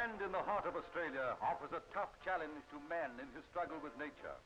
Overland in the heart of Australia offers a tough challenge to man in his struggle with nature.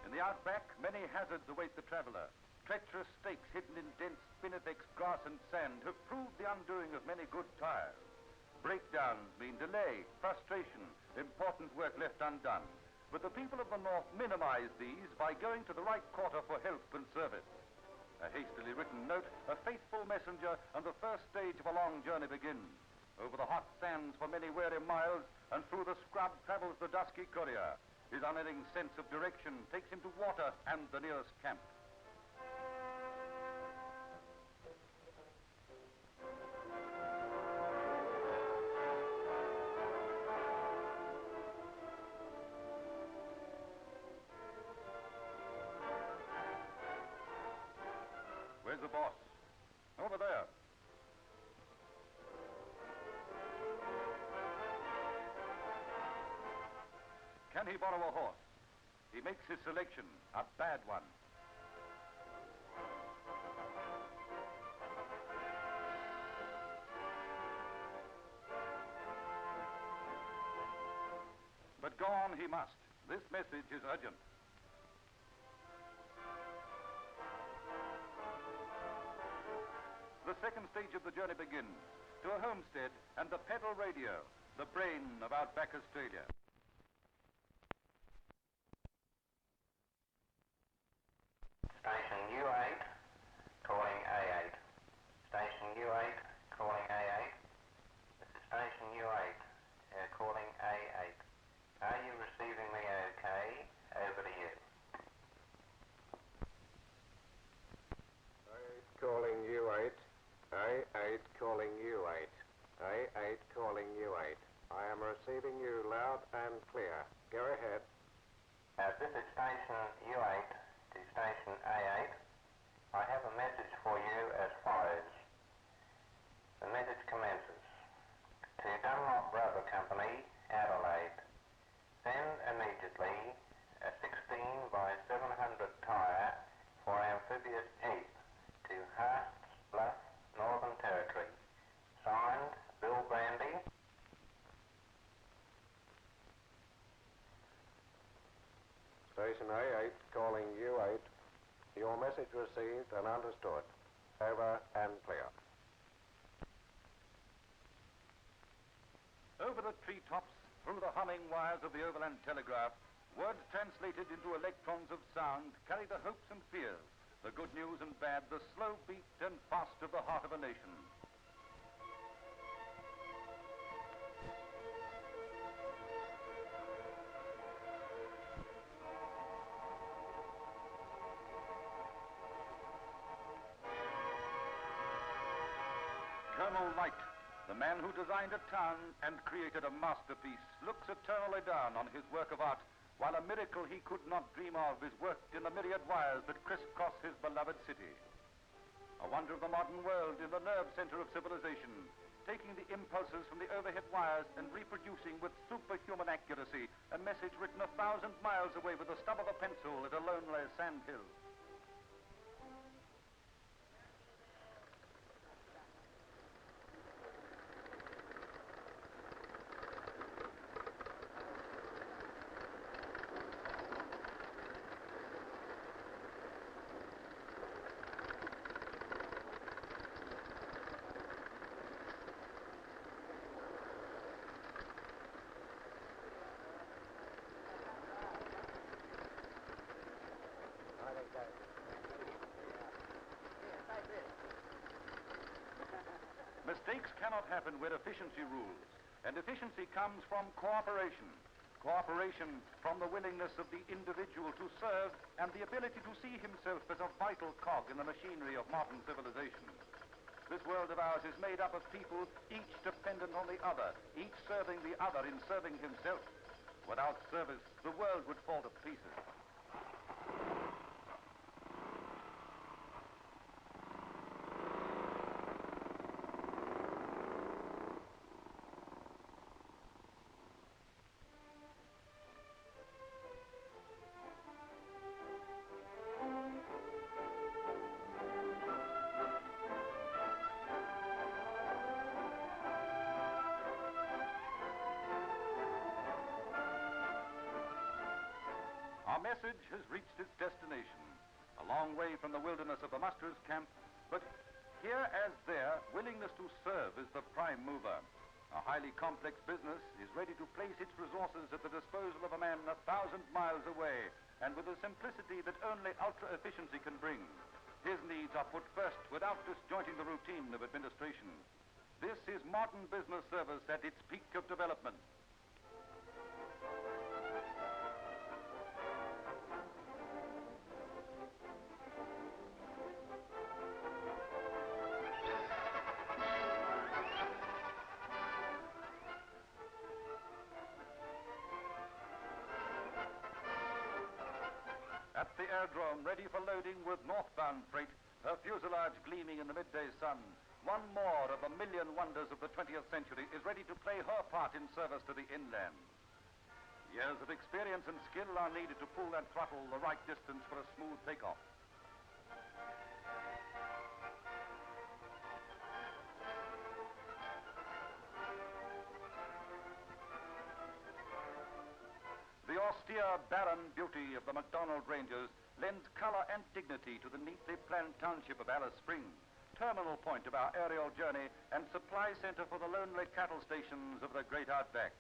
In the outback, many hazards await the traveller. Treacherous stakes hidden in dense spinifex grass and sand have proved the undoing of many good tyres. Breakdowns mean delay, frustration, important work left undone. But the people of the north minimize these by going to the right quarter for help and service. A hastily written note, a faithful messenger, and the first stage of a long journey begins. Over the hot sands for many weary miles, and through the scrub travels the dusky courier. His unerring sense of direction takes him to water and the nearest camp. Where's the boss? Over there. Can he borrow a horse? He makes his selection, a bad one. But go on he must. This message is urgent. The second stage of the journey begins, to a homestead and the pedal radio, the brain of outback Australia. Station U8, calling A8. Station U8, calling A8. This is Station U8, calling A8. Are you receiving me okay? Over to you. A8 calling U8. A8 calling U8. A8 calling U8. I am receiving you loud and clear. Go ahead. This is Station U8 to Station A8. I have a message for you as follows. The message commences. To Dunlop Rubber Company, Adelaide. Send immediately a 16 by 700 tyre for amphibious heap to Haast's Bluff, Northern Territory. Signed, Bill Brandy. Station A8 calling U8. Your message received and understood. Over and clear. Over the treetops, through the humming wires of the overland telegraph, words translated into electrons of sound carry the hopes and fears, the good news and bad, the slow beat and fast of the heart of a nation. Colonel Knight, the man who designed a town and created a masterpiece, looks eternally down on his work of art, while a miracle he could not dream of is worked in the myriad wires that crisscross his beloved city. A wonder of the modern world in the nerve center of civilization, taking the impulses from the overhead wires and reproducing with superhuman accuracy a message written 1,000 miles away with the stub of a pencil at a lonely sand hill. Mistakes cannot happen where efficiency rules, and efficiency comes from cooperation. Cooperation from the willingness of the individual to serve and the ability to see himself as a vital cog in the machinery of modern civilization. This world of ours is made up of people, each dependent on the other, each serving the other in serving himself. Without service, the world would fall to pieces. Our message has reached its destination, a long way from the wilderness of the musterers' camp, but here as there, willingness to serve is the prime mover. A highly complex business is ready to place its resources at the disposal of a man 1,000 miles away, and with a simplicity that only ultra-efficiency can bring. His needs are put first without disjointing the routine of administration. This is modern business service at its peak of development. At the aerodrome, ready for loading with northbound freight, her fuselage gleaming in the midday sun, one more of the million wonders of the 20th century is ready to play her part in service to the inland. Years of experience and skill are needed to pull that throttle the right distance for a smooth takeoff. The austere, barren beauty of the MacDonald Ranges lends color and dignity to the neatly planned township of Alice Springs, terminal point of our aerial journey and supply center for the lonely cattle stations of the great outback.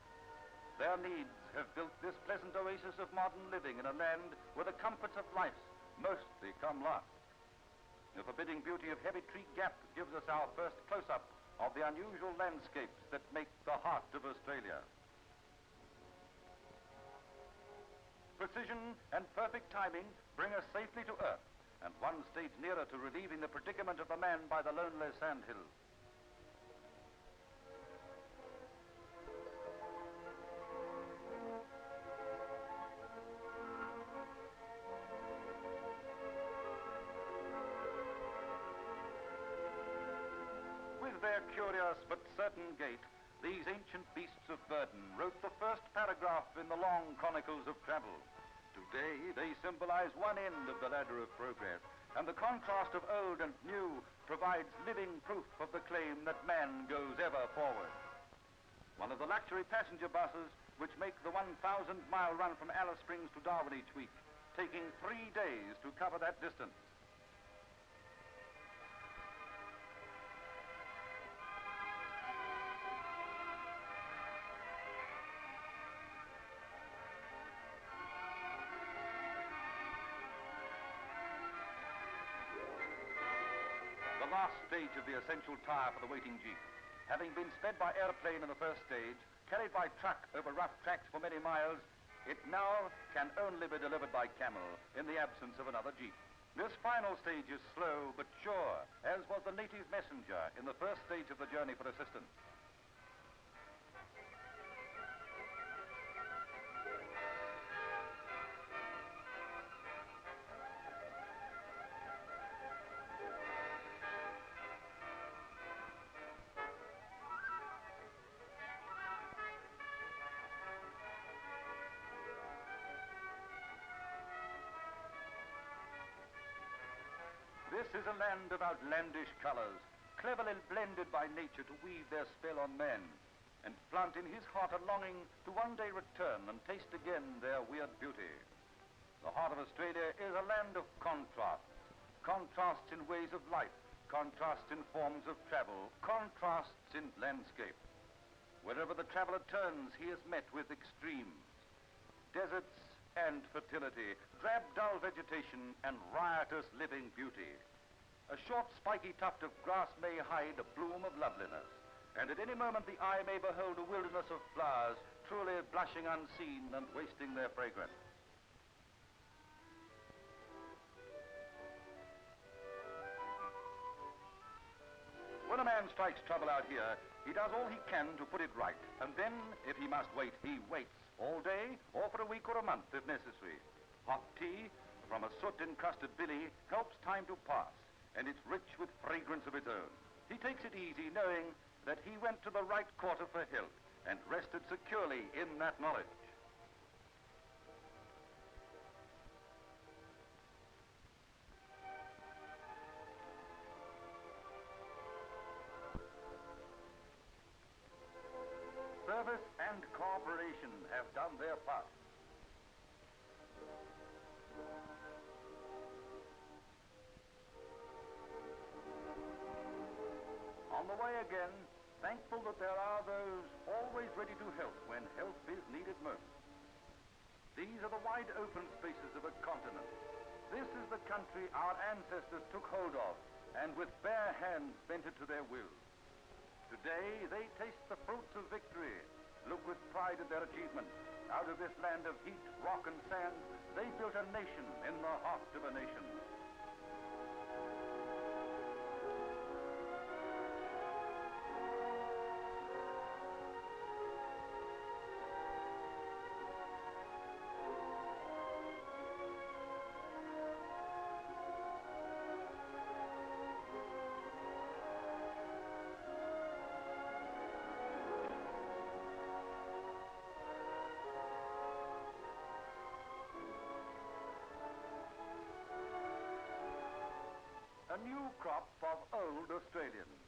Their needs have built this pleasant oasis of modern living in a land where the comforts of life mostly come last. The forbidding beauty of Heavy Tree Gap gives us our first close-up of the unusual landscapes that make the heart of Australia. Precision and perfect timing bring us safely to Earth, and one stage nearer to relieving the predicament of the man by the lonely sandhills. With their curious but certain gait, these ancient beasts of burden wrote the first paragraph in the long chronicles of travel. Today, they symbolize one end of the ladder of progress, and the contrast of old and new provides living proof of the claim that man goes ever forward. One of the luxury passenger buses which make the 1,000-mile run from Alice Springs to Darwin each week, taking 3 days to cover that distance. The last stage of the essential tire for the waiting Jeep. Having been sped by airplane in the first stage, carried by truck over rough tracks for many miles, it now can only be delivered by camel in the absence of another Jeep. This final stage is slow but sure, as was the native messenger in the first stage of the journey for assistance. This is a land of outlandish colors, cleverly blended by nature to weave their spell on man, and plant in his heart a longing to one day return and taste again their weird beauty. The heart of Australia is a land of contrasts. Contrasts in ways of life, contrasts in forms of travel, contrasts in landscape. Wherever the traveler turns, he is met with extremes. Deserts and fertility, drab dull vegetation and riotous living beauty. A short spiky tuft of grass may hide a bloom of loveliness, and at any moment the eye may behold a wilderness of flowers, truly blushing unseen and wasting their fragrance. When a man strikes trouble out here, he does all he can to put it right, and then, if he must wait, he waits, all day, or for a week or a month if necessary. Hot tea from a soot-encrusted billy helps time to pass, and it's rich with fragrance of its own. He takes it easy, knowing that he went to the right quarter for help, and rested securely in that knowledge. Service and cooperation have done their part. On the way again, thankful that there are those always ready to help when help is needed most. These are the wide open spaces of a continent. This is the country our ancestors took hold of and with bare hands bent it to their will. Today, they taste the fruits of victory, look with pride at their achievements. Out of this land of heat, rock, and sand, they built a nation in the heart of a nation. A new crop of old Australians,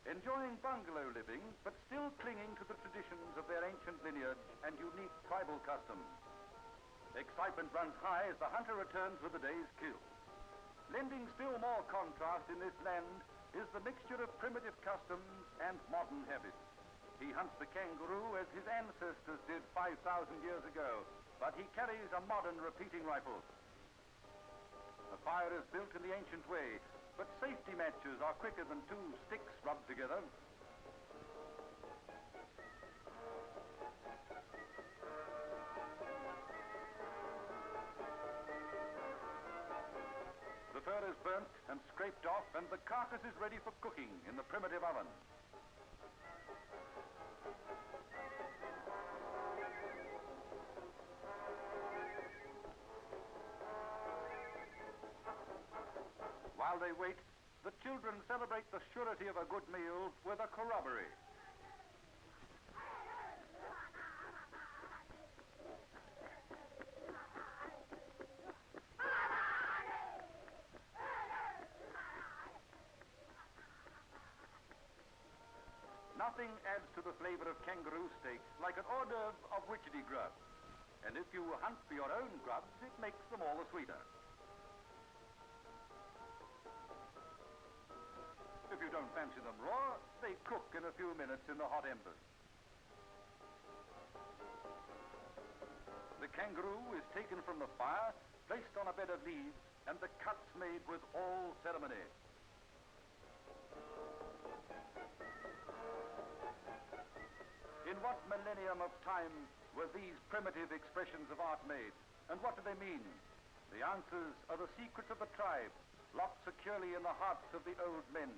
enjoying bungalow living, but still clinging to the traditions of their ancient lineage and unique tribal customs. Excitement runs high as the hunter returns with the day's kill. Lending still more contrast in this land is the mixture of primitive customs and modern habits. He hunts the kangaroo as his ancestors did 5,000 years ago, but he carries a modern repeating rifle. The fire is built in the ancient way, but safety matches are quicker than two sticks rubbed together. The fur is burnt and scraped off, and the carcass is ready for cooking in the primitive oven. While they wait, the children celebrate the surety of a good meal with a corroboree. Nothing adds to the flavor of kangaroo steak like an hors d'oeuvre of witchetty grub. And if you hunt for your own grubs, it makes them all the sweeter. If you don't fancy them raw, they cook in a few minutes in the hot embers. The kangaroo is taken from the fire, placed on a bed of leaves, and the cuts made with all ceremony. In what millennium of time were these primitive expressions of art made? And what do they mean? The answers are the secrets of the tribe, locked securely in the hearts of the old men.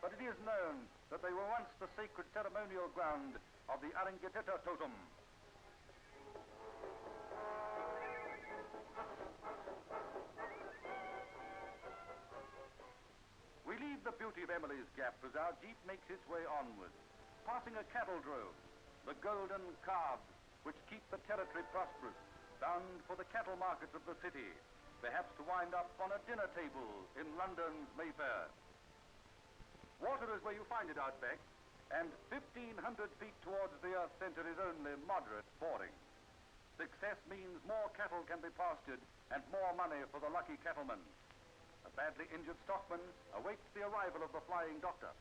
But it is known that they were once the sacred ceremonial ground of the Arangateta totem. We leave the beauty of Emily's Gap as our jeep makes its way onward, passing a cattle drove, the golden calves which keep the territory prosperous, bound for the cattle markets of the city, perhaps to wind up on a dinner table in London's Mayfair. Water is where you find it, outback, and 1,500 feet towards the Earth's center is only moderate boring. Success means more cattle can be pastured and more money for the lucky cattleman. A badly injured stockman awaits the arrival of the flying doctor.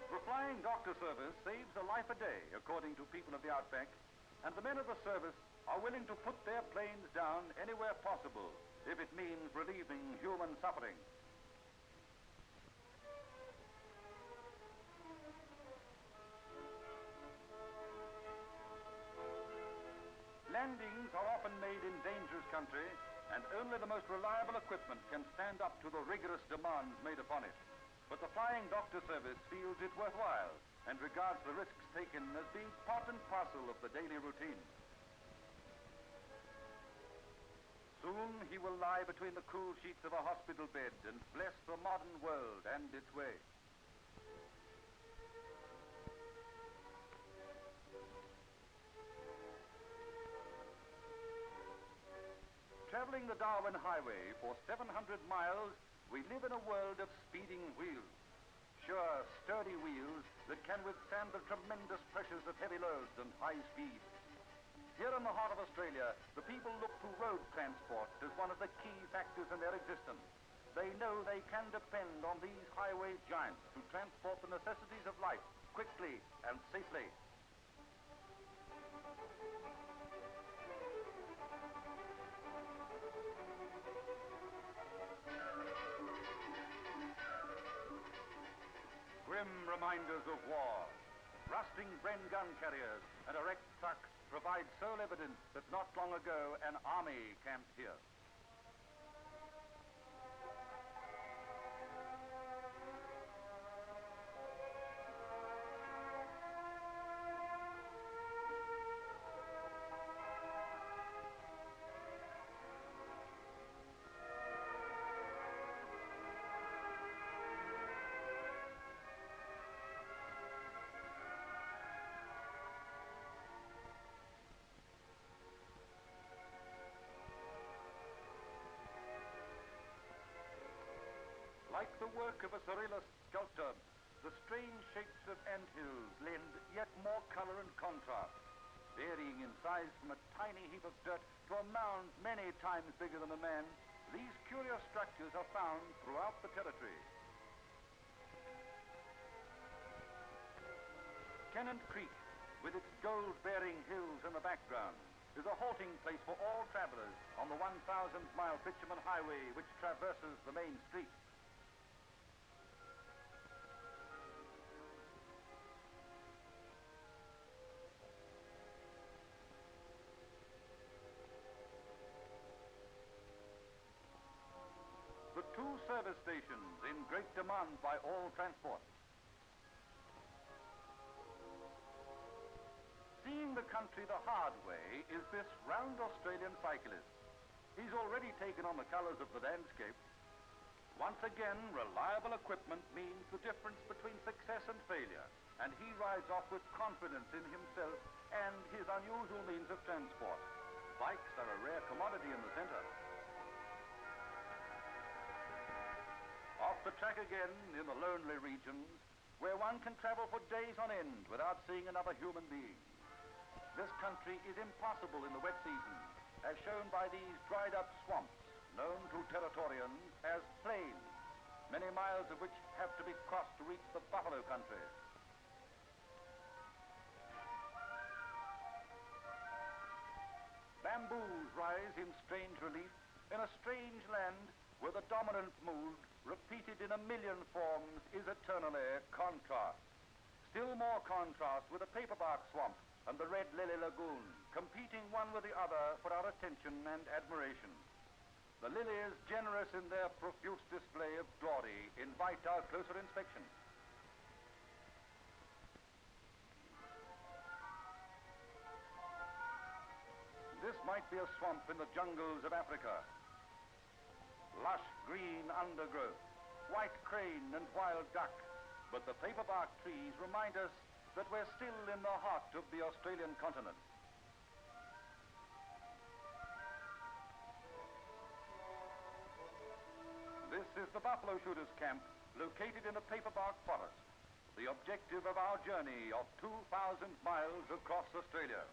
The Flying Doctor Service saves a life a day, according to people of the outback, and the men of the service are willing to put their planes down anywhere possible if it means relieving human suffering. Landings are often made in dangerous country, and only the most reliable equipment can stand up to the rigorous demands made upon it. But the Flying Doctor Service feels it worthwhile and regards the risks taken as being part and parcel of the daily routine. Soon he will lie between the cool sheets of a hospital bed and bless the modern world and its way. Traveling the Darwin Highway for 700 miles, we live in a world of speeding wheels. Sure, sturdy wheels that can withstand the tremendous pressures of heavy loads and high speed. Here in the heart of Australia, the people look to road transport as one of the key factors in their existence. They know they can depend on these highway giants to transport the necessities of life quickly and safely. Grim reminders of war. Rusting Bren gun carriers and a wrecked truck provide sole evidence that not long ago an army camped here. Like the work of a surrealist sculptor, the strange shapes of anthills lend yet more color and contrast. Varying in size from a tiny heap of dirt to a mound many times bigger than a man, these curious structures are found throughout the territory. Tennant Creek, with its gold-bearing hills in the background, is a halting place for all travelers on the 1,000-mile bitumen highway which traverses the main street. The two service stations in great demand by all transport. Seeing the country the hard way is this round Australian cyclist. He's already taken on the colors of the landscape. Once again, reliable equipment means the difference between success and failure, and he rides off with confidence in himself and his unusual means of transport. Bikes are a rare commodity in the center. Off the track again in the lonely regions, where one can travel for days on end without seeing another human being. This country is impossible in the wet season, as shown by these dried-up swamps, known to Territorians as plains, many miles of which have to be crossed to reach the buffalo country. Bamboos rise in strange relief in a strange land where the dominant mood, repeated in a million forms, is eternally contrast. Still more contrast with the paperbark swamp and the red lily lagoon, competing one with the other for our attention and admiration. The lilies, generous in their profuse display of glory, invite our closer inspection. This might be a swamp in the jungles of Africa. Lush green undergrowth, white crane and wild duck, but the paperbark trees remind us that we're still in the heart of the Australian continent. This is the buffalo shooters' camp, located in a paperbark forest, the objective of our journey of 2,000 miles across Australia.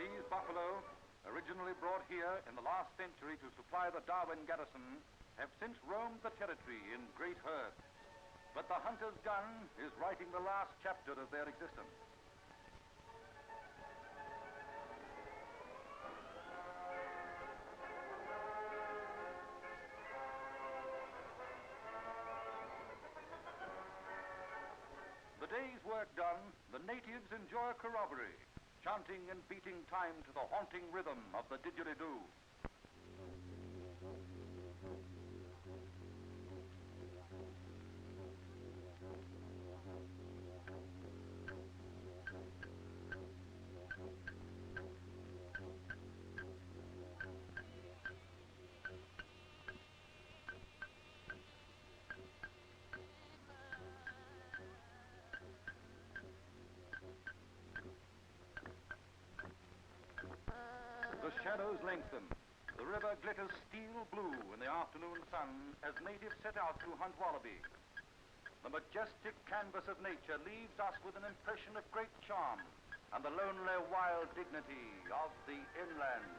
These buffalo, originally brought here in the last century to supply the Darwin garrison, have since roamed the territory in great herds. But the hunter's gun is writing the last chapter of their existence. The day's work done, the natives enjoy a corroboree, chanting and beating time to the haunting rhythm of the didgeridoo. shadows lengthen. The river glitters steel blue in the afternoon sun as natives set out to hunt wallaby. The majestic canvas of nature leaves us with an impression of great charm and the lonely wild dignity of the inland.